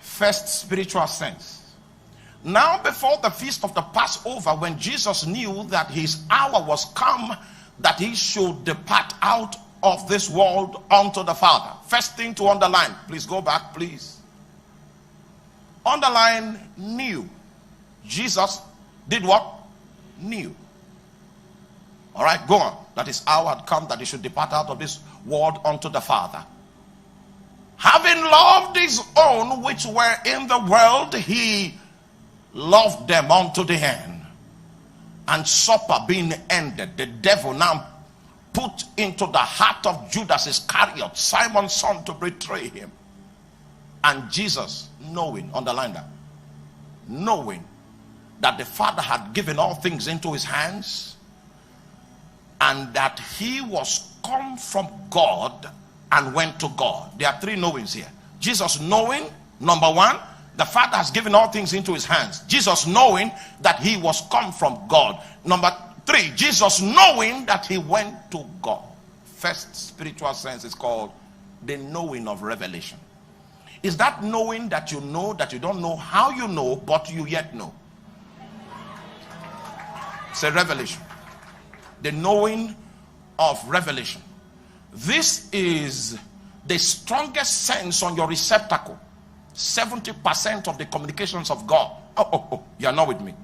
First spiritual sense. Now before the feast of the Passover, when Jesus knew that his hour was come, that he should depart out of this world unto the Father. First thing to underline, please go back, please. Underline knew. Jesus did what? Knew. All right, go on. That his hour had come that he should depart out of this world unto the Father. Having loved his own which were in the world, he loved them unto the end. And supper being ended, the devil now put into the heart of Judas Iscariot, Simon's son, to betray him. And Jesus, knowing, underline that, knowing that the Father had given all things into his hands, and that he was come from God and went to God. There are three knowings here. Jesus knowing, number one, the Father has given all things into his hands. Jesus knowing that he was come from God. Number three, Jesus knowing that he went to God. First spiritual sense is called the knowing of revelation. Is that knowing that you know that you don't know how you know, but you yet know? It's a revelation. The knowing of revelation. This is the strongest sense on your receptacle. 70% of the communications of God. You are not with me.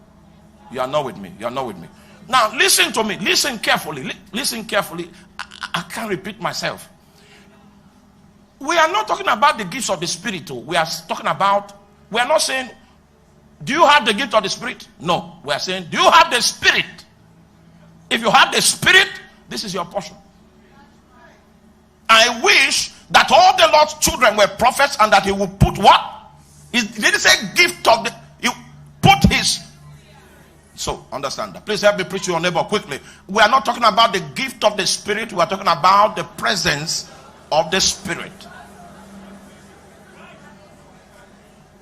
You are not with me. You are not with me. Now listen to me. Listen carefully. Listen carefully. I can't repeat myself. We are not talking about the gifts of the Spirit. We are talking about, we are not saying, do you have the gift of the Spirit? No. We are saying, do you have the Spirit? If you have the Spirit, this is your portion. I wish that all the Lord's children were prophets, and that he would put what? He didn't say gift of the, he put his. So understand that. Please help me preach to your neighbor quickly. We are not talking about the gift of the Spirit. We are talking about the presence of the Spirit.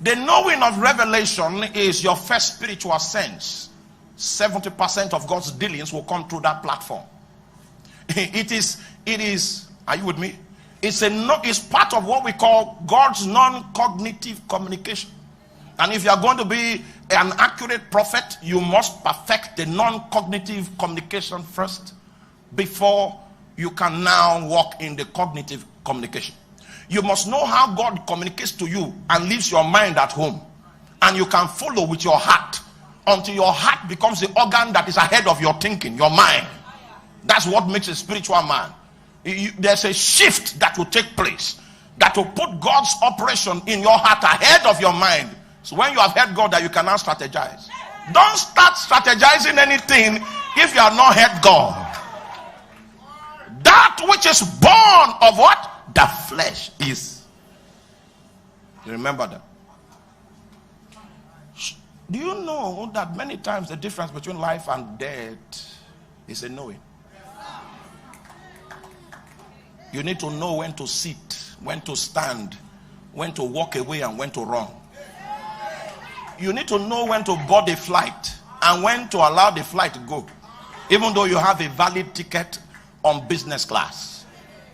The knowing of revelation is your first spiritual sense. 70% of God's dealings will come through that platform. It is, are you with me? It's part of what we call God's non-cognitive communication. And if you are going to be an accurate prophet, you must perfect the non-cognitive communication first before you can now walk in the cognitive communication. You must know how God communicates to you and leaves your mind at home. And you can follow with your heart until your heart becomes the organ that is ahead of your thinking, your mind. That's what makes a spiritual man. There's a shift that will take place that will put God's operation in your heart ahead of your mind. So when you have heard God, that you can now strategize. Don't start strategizing anything if you have not heard God. That which is born of what? The flesh is. You remember that? Do you know that many times the difference between life and death is a knowing? You need to know when to sit, when to stand, when to walk away, and when to run. You need to know when to board a flight and when to allow the flight to go, even though you have a valid ticket on business class.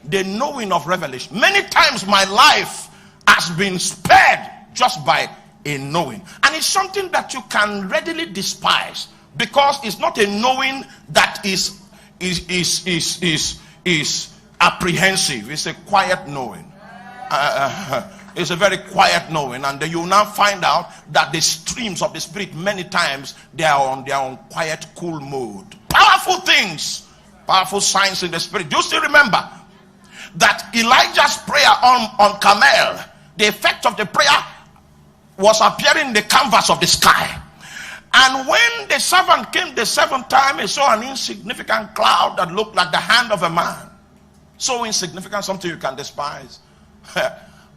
The knowing of revelation. Many times my life has been spared just by a knowing, and it's something that you can readily despise, because it's not a knowing that is apprehensive. It's a quiet knowing. It's a very quiet knowing, and then you now find out that the streams of the Spirit, many times they are on quiet, cool mode. Powerful things, powerful signs in the Spirit. Do you still remember that Elijah's prayer on Carmel, the effect of the prayer was appearing in the canvas of the sky? And when the servant came the seventh time, he saw an insignificant cloud that looked like the hand of a man. So insignificant, something you can despise.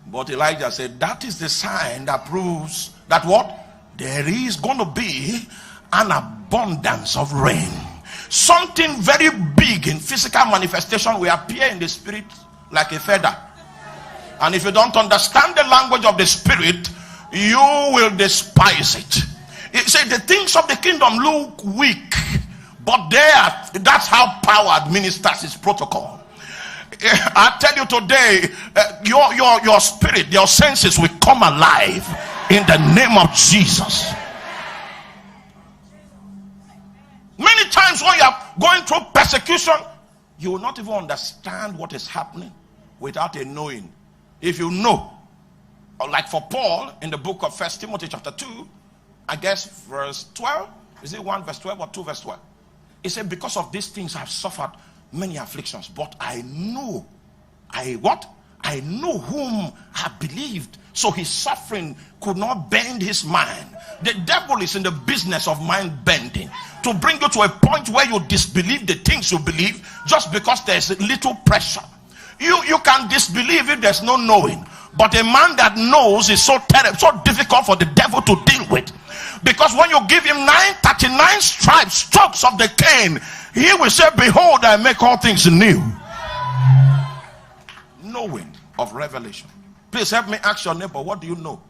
But Elijah said, that is the sign that proves that what? There is going to be an abundance of rain. Something very big in physical manifestation will appear in the Spirit like a feather. And if you don't understand the language of the Spirit, you will despise it. It said the things of the kingdom look weak, but that's how power administers its protocol. I tell you today, your spirit, your senses will come alive in the name of Jesus. Many times when you are going through persecution, you will not even understand what is happening without a knowing. If you know, like for Paul in the book of 1 Timothy chapter 2, I guess verse 12, is it 1 verse 12 or 2 verse 12? He said, because of these things I have suffered many afflictions, but I know, I know whom I believed. So his suffering could not bend his mind. The devil is in the business of mind bending, to bring you to a point where you disbelieve the things you believe just because there's a little pressure. You can disbelieve if there's no knowing, but a man that knows is so terrible, so difficult for the devil to deal with. Because when you give him 939 strokes of the cane, he will say, behold, I make all things new. Knowing of revelation. Please help me ask your neighbor, what do you know?